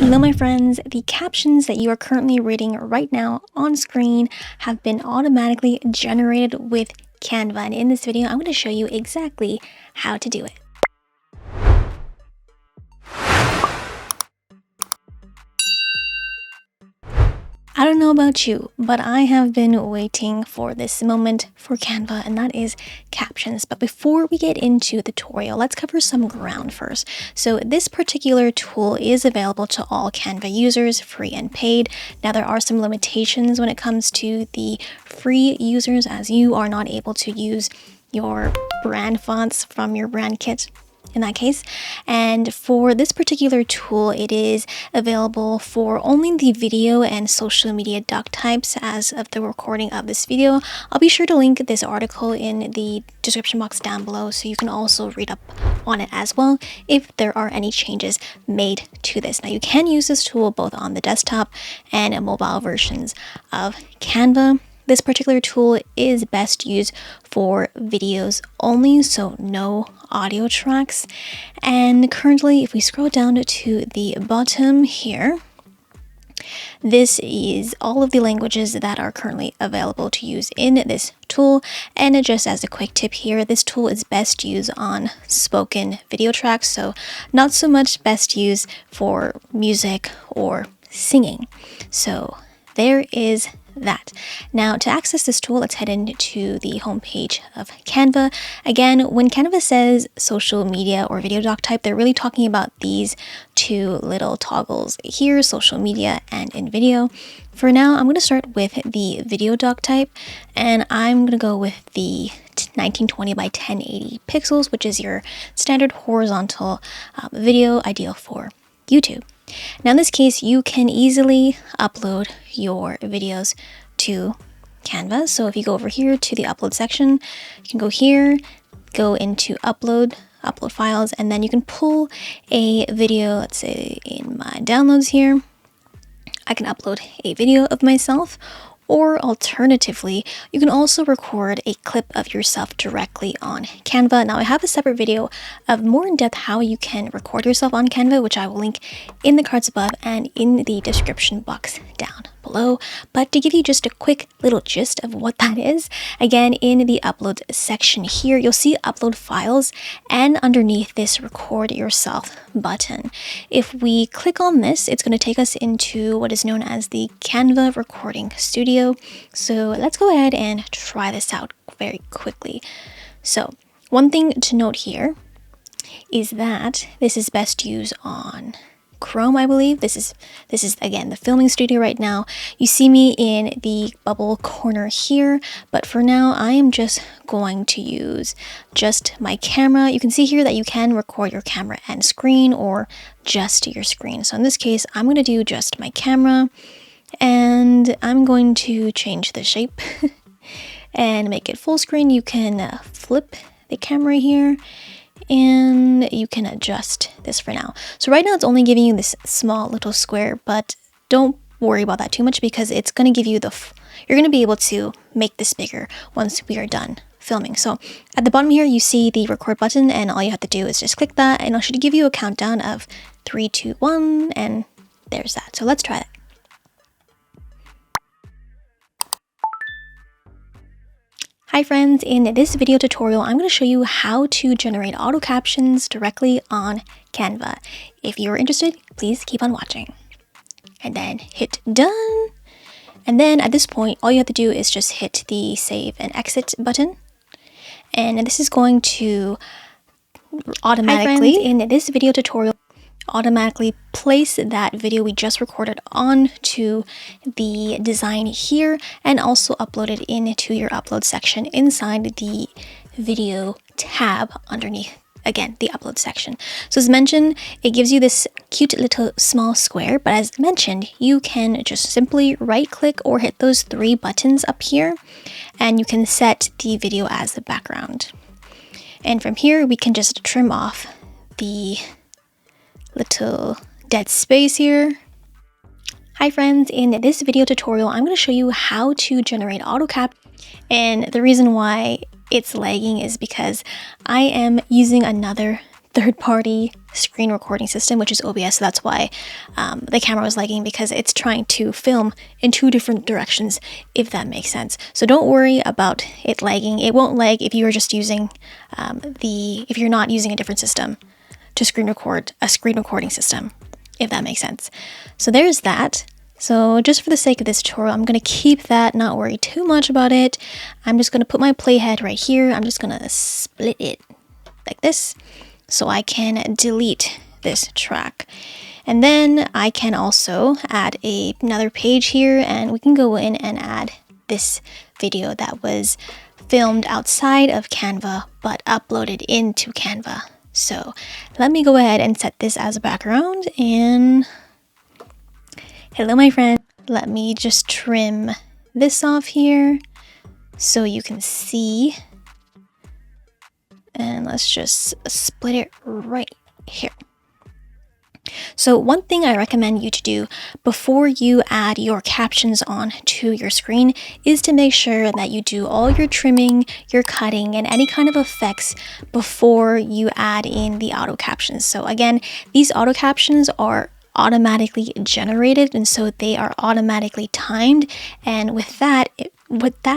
Hello my friends, the captions that you are currently reading right now on screen have been automatically generated with Canva, and in this video I'm going to show you exactly how to do it. I don't know about you, but I have been waiting for this moment for Canva, and that is captions. But before we get into the tutorial, let's cover some ground first. So this particular tool is available to all Canva users, free and paid. Now there are some limitations when it comes to the free users, as you are not able to use your brand fonts from your brand kit in that case. And for this particular tool, it is available for only the video and social media doc types as of the recording of this video. I'll be sure to link this article in the description box down below so you can also read up on it as well if there are any changes made to this. Now you can use this tool both on the desktop and mobile versions of Canva. This particular tool is best used for videos only, so no audio tracks. And currently, if we scroll down to the bottom here, this is all of the languages that are currently available to use in this tool. And just as a quick tip here, this tool is best used on spoken video tracks, so not so much best used for music or singing. So there is that. Now to access this tool, let's head into the homepage of Canva. Again, when Canva says social media or video doc type, they're really talking about these two little toggles here, social media and in video. For now, I'm going to start with the video doc type, and I'm going to go with the 1920 by 1080 pixels, which is your standard horizontal video, ideal for YouTube. Now in this case, you can easily upload your videos to Canva. So if you go over here to the upload section, you can go here, go into upload files, and then you can pull a video. Let's say in my downloads here, I can upload a video of myself. Or alternatively, you can also record a clip of yourself directly on Canva. Now I have a separate video of more in depth how you can record yourself on Canva, which I will link in the cards above and in the description box down below. But to give you just a quick little gist of what that is, again, in the upload section here, you'll see upload files, and underneath this record yourself button. If we click on this, it's going to take us into what is known as the Canva recording studio. So let's go ahead and try this out very quickly. So one thing to note here is that this is best used on Chrome, I believe. This is again the filming studio right now. You see me in the bubble corner here, but for now I am just going to use just my camera. You can see here that you can record your camera and screen or just your screen. So in this case, I'm going to do just my camera, and I'm going to change the shape and make it full screen. You can flip the camera here, and you can adjust this for now. So right now it's only giving you this small little square, but don't worry about that too much because it's going to give you you're going to be able to make this bigger once we are done filming. So at the bottom here, you see the record button, and all you have to do is just click that, and it should give you a countdown of 3, 2, 1, and there's that. So let's try that. Hi friends, in this video tutorial, I'm going to show you how to generate auto captions directly on Canva. If you're interested, please keep on watching. And then hit done. And then at this point, all you have to do is just hit the save and exit button. And this is going to automatically, in this video tutorial, automatically place that video we just recorded onto the design here, and also upload it into your upload section inside the video tab underneath, again, the upload section. So as mentioned, it gives you this cute little small square, but as mentioned, you can just simply right click or hit those 3 buttons up here, and you can set the video as the background. And from here, we can just trim off the little dead space here. Hi friends, in this video tutorial, I'm going to show you how to generate AutoCap, and the reason why it's lagging is because I am using another third-party screen recording system, which is OBS. So that's why the camera was lagging, because it's trying to film in 2 different directions, if that makes sense. So don't worry about it lagging. It won't lag if you are just using if you're not using a different system to screen record, a screen recording system, if that makes sense. So there's that. So just for the sake of this tutorial, I'm going to keep that, not worry too much about it. I'm just going to put my playhead right here. I'm just going to split it like this, so I can delete this track. And then I can also add another page here, and we can go in and add this video that was filmed outside of Canva but uploaded into Canva. So let me go ahead and set this as a background, and hello my friend. Let me just trim this off here so you can see. And let's just split it right here. So one thing I recommend you to do before you add your captions on to your screen is to make sure that you do all your trimming, your cutting, and any kind of effects before you add in the auto captions. So again, these auto captions are automatically generated, and so they are automatically timed, and with that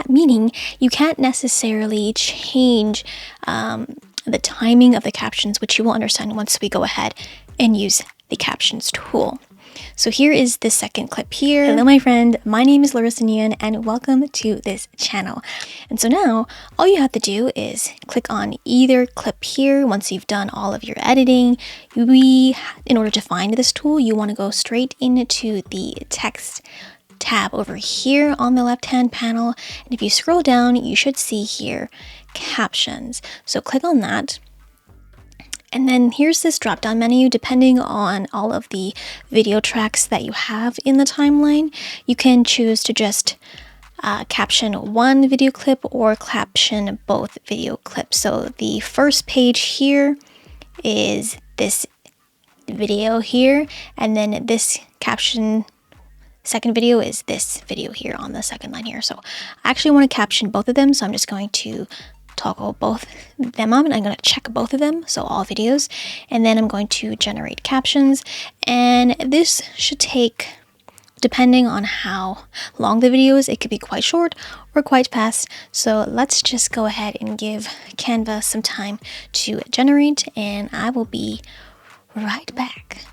meaning you can't necessarily change the timing of the captions, which you will understand once we go ahead and use the captions tool. So here is the second clip here. Hello my friend, my name is Laressa Ngoeun, and welcome to this channel. And so now all you have to do is click on either clip here. Once you've done all of your editing, in order to find this tool, you want to go straight into the text tab over here on the left hand panel, and if you scroll down you should see here captions. So click on that. And then here's this drop down menu. Depending on all of the video tracks that you have in the timeline, you can choose to just caption one video clip or caption both video clips. So the first page here is this video here, and then this caption second video is this video here on the second line here. So I actually want to caption both of them, so I'm just going to toggle both them on, and I'm going to check both of them, so all videos, and then I'm going to generate captions. And this should take, depending on how long the video is, it could be quite short or quite fast. So let's just go ahead and give Canva some time to generate, and I will be right back.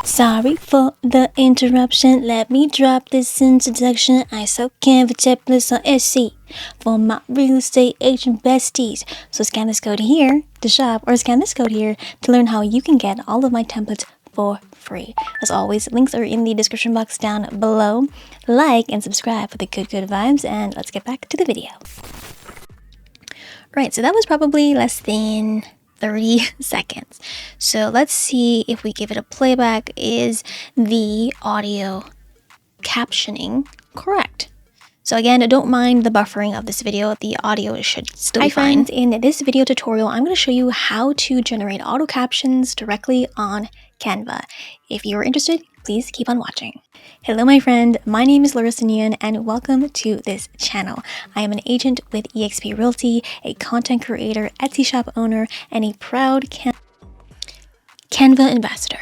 Sorry for the interruption, let me drop this introduction. I sell Canva templates on Etsy for my real estate agent besties. So scan this code here to shop, or scan this code here to learn how you can get all of my templates for free. As always, links are in the description box down below. Like and subscribe for the good vibes, and let's get back to the video. Right, so that was probably less than 30 seconds. So let's see if we give it a playback. Is the audio captioning correct? So again, don't mind the buffering of this video. The audio should still be fine. Friends, in this video tutorial, I'm going to show you how to generate auto captions directly on Canva. If you're interested, please keep on watching. Hello my friend, my name is Laressa Ngoeun, and welcome to this channel. I am an agent with eXp Realty, a content creator, Etsy shop owner, and a proud Canva ambassador.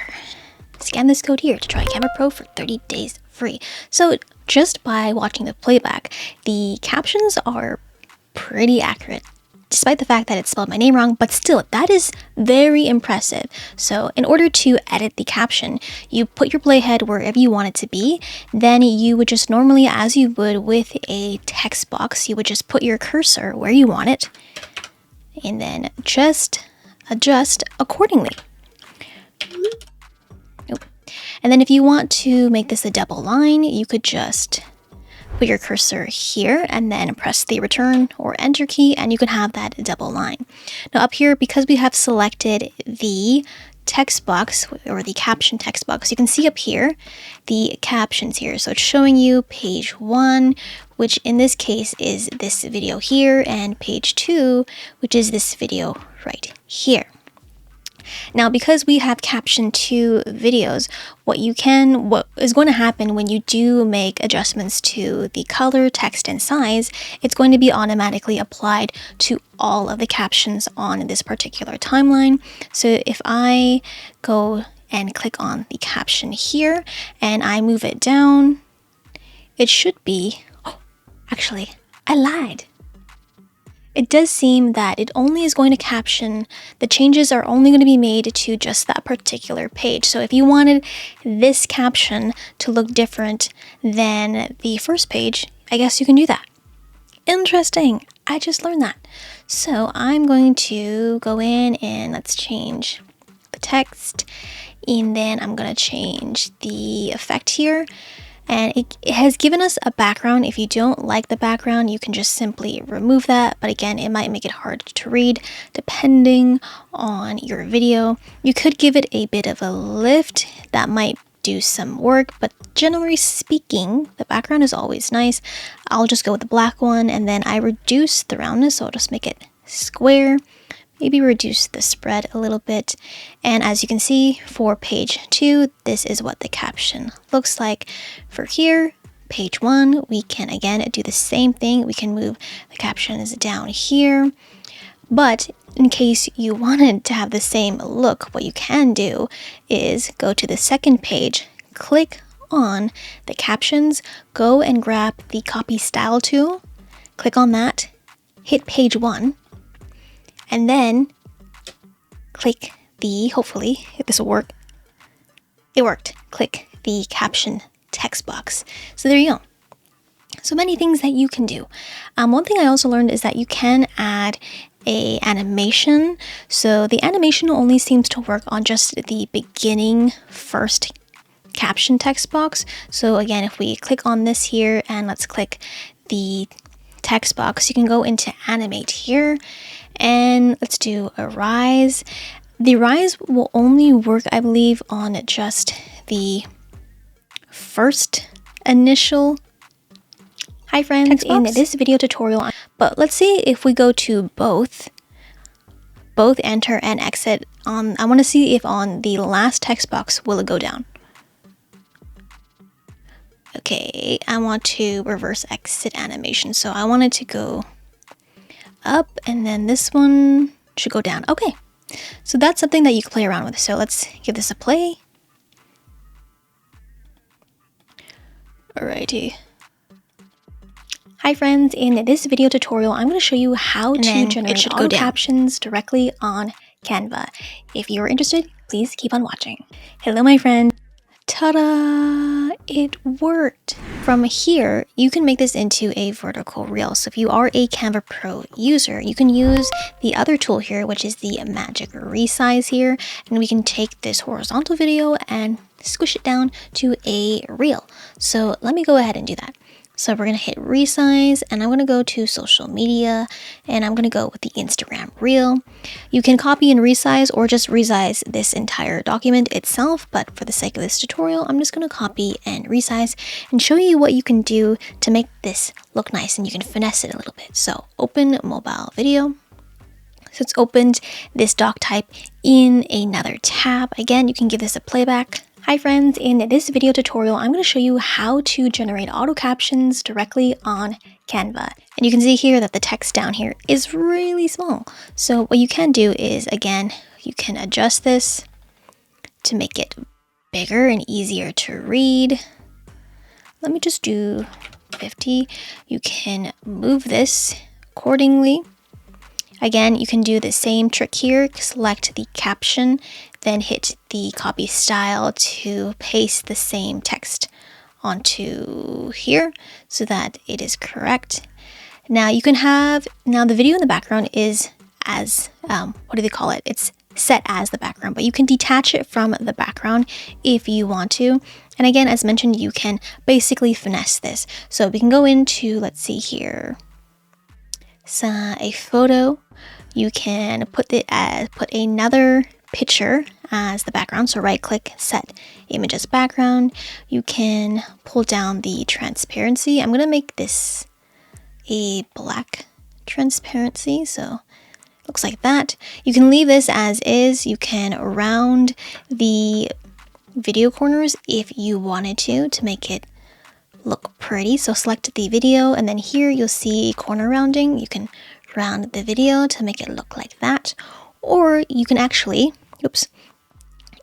Scan this code here to try Canva Pro for 30 days free. So just by watching the playback, the captions are pretty accurate, despite the fact that it spelled my name wrong, but still, that is very impressive. So in order to edit the caption, you put your playhead wherever you want it to be. Then you would just normally, as you would with a text box, you would just put your cursor where you want it, and then just adjust accordingly. And then if you want to make this a double line, you could just put your cursor here and then press the return or enter key, and you can have that double line. Now up here, because we have selected the text box or the caption text box, you can see up here the captions here. So it's showing you page 1, which in this case is this video here, and page 2, which is this video right here. Now, because we have captioned 2 videos, what is going to happen when you do make adjustments to the color, text, and size, it's going to be automatically applied to all of the captions on this particular timeline. So if I go and click on the caption here and I move it down, it should be, oh, actually, I lied. It does seem that it only is going to caption, the changes are only going to be made to just that particular page. So if you wanted this caption to look different than the first page, I guess you can do that. Interesting. I just learned that. So I'm going to go in and let's change the text. And then I'm going to change the effect here. And it has given us a background. If you don't like the background, you can just simply remove that. But again, it might make it hard to read depending on your video. You could give it a bit of a lift. That might do some work, but generally speaking, the background is always nice. I'll just go with the black one, and then I reduce the roundness, so I'll just make it square. Maybe reduce the spread a little bit. And as you can see for page 2, this is what the caption looks like. For here, page 1, we can again do the same thing. We can move the captions down here. But in case you wanted to have the same look, what you can do is go to the second page, click on the captions, go and grab the copy style tool, click on that, hit page 1, and then click the, hopefully, if this will work, it worked. Click the caption text box. So there you go. So many things that you can do. One thing I also learned is that you can add a animation. So the animation only seems to work on just the beginning first caption text box. So again, if we click on this here and let's click the text box, you can go into animate here and let's do a rise. The rise will only work, I believe, on just the first initial hi friends in this video tutorial. But let's see if we go to both enter and exit on. I want to see if on the last text box will it go down. Okay, I want to reverse exit animation, so I want it to go up, and then this one should go down. Okay, so that's something that you can play around with. So let's give this a play. Alrighty. Hi friends, in this video tutorial, I'm going to show you how to generate auto captions directly on Canva. If you're interested, please keep on watching. Hello my friend. Ta-da! It worked! From here, you can make this into a vertical reel. So if you are a Canva Pro user, you can use the other tool here, which is the magic resize here. And we can take this horizontal video and squish it down to a reel. So let me go ahead and do that. So we're going to hit resize, and I'm going to go to social media, and I'm going to go with the Instagram reel. You can copy and resize or just resize this entire document itself, but for the sake of this tutorial, I'm just going to copy and resize and show you what you can do to make this look nice, and you can finesse it a little bit. So open mobile video. So it's opened this doc type in another tab. Again, you can give this a playback. Hi friends, in this video tutorial, I'm going to show you how to generate auto captions directly on Canva. And you can see here that the text down here is really small. So what you can do is, again, you can adjust this to make it bigger and easier to read. Let me just do 50. You can move this accordingly. Again, you can do the same trick here, select the caption, then hit the copy style to paste the same text onto here so that it is correct. Now you can have, now the video in the background is as, what do they call it? It's set as the background, but you can detach it from the background if you want to. And again, as mentioned, you can basically finesse this. So we can go into, let's see here, a photo. You can put it as, put another picture as the background. So right click, set image as background. You can pull down the transparency. I'm going to make this a black transparency. So looks like that. You can leave this as is. You can round the video corners if you wanted to make it look pretty. So select the video, and then here you'll see corner rounding. You can round the video to make it look like that, or you can actually,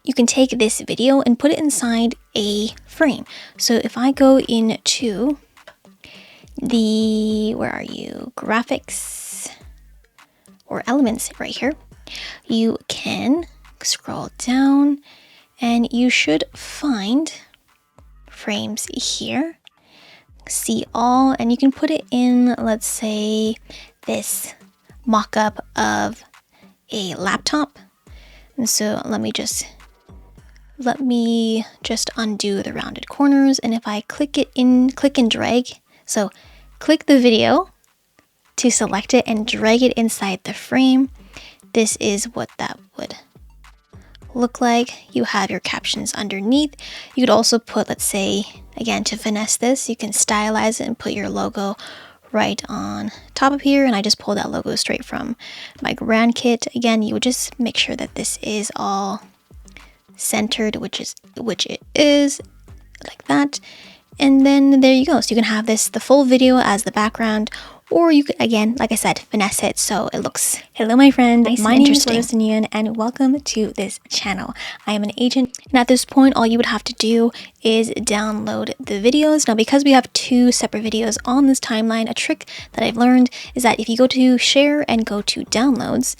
you can take this video and put it inside a frame. So if I go into the, where are you, graphics or elements right here, you can scroll down and you should find frames here, see all, and you can put it in, let's say, this mock-up of a laptop. And so let me just undo the rounded corners, and if I click and drag, so click the video to select it and drag it inside the frame, this is what that would look like. You have your captions underneath. You could also put, let's say, again, to finesse this, you can stylize it and put your logo right on top of here, and I just pulled that logo straight from my brand kit. Again, you would just make sure that this is all centered, which it is, like that, and then there you go. So you can have the full video as the background, or you could, again, like I said, finesse it so it looks. Hello my friend, my name is Ngoeun, and welcome to this channel. I am an agent, and at this point all you would have to do is download the videos. Now, because we have two separate videos on this timeline, a trick that I've learned is that if you go to share and go to downloads,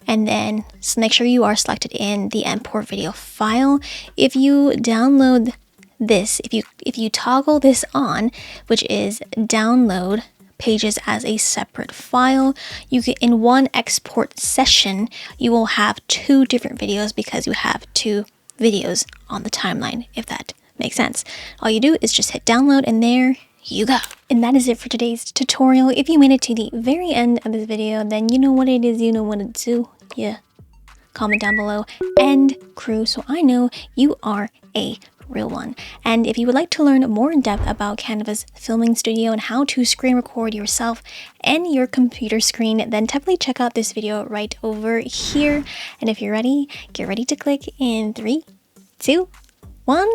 and then make sure you are selected in the import video file, if you download this, if you toggle this on, which is download pages as a separate file, you can, in one export session, you will have two different videos because you have two videos on the timeline, if that makes sense. All you do is just hit download, and there you go. And that is it for today's tutorial. If you made it to the very end of this video, then you know what it is, you know what to do. Yeah, comment down below and crew, so I know you are a real one. And if you would like to learn more in depth about Canva's filming studio and how to screen record yourself and your computer screen, then definitely check out this video right over here. And if you're ready, get ready to click in 3, 2, 1.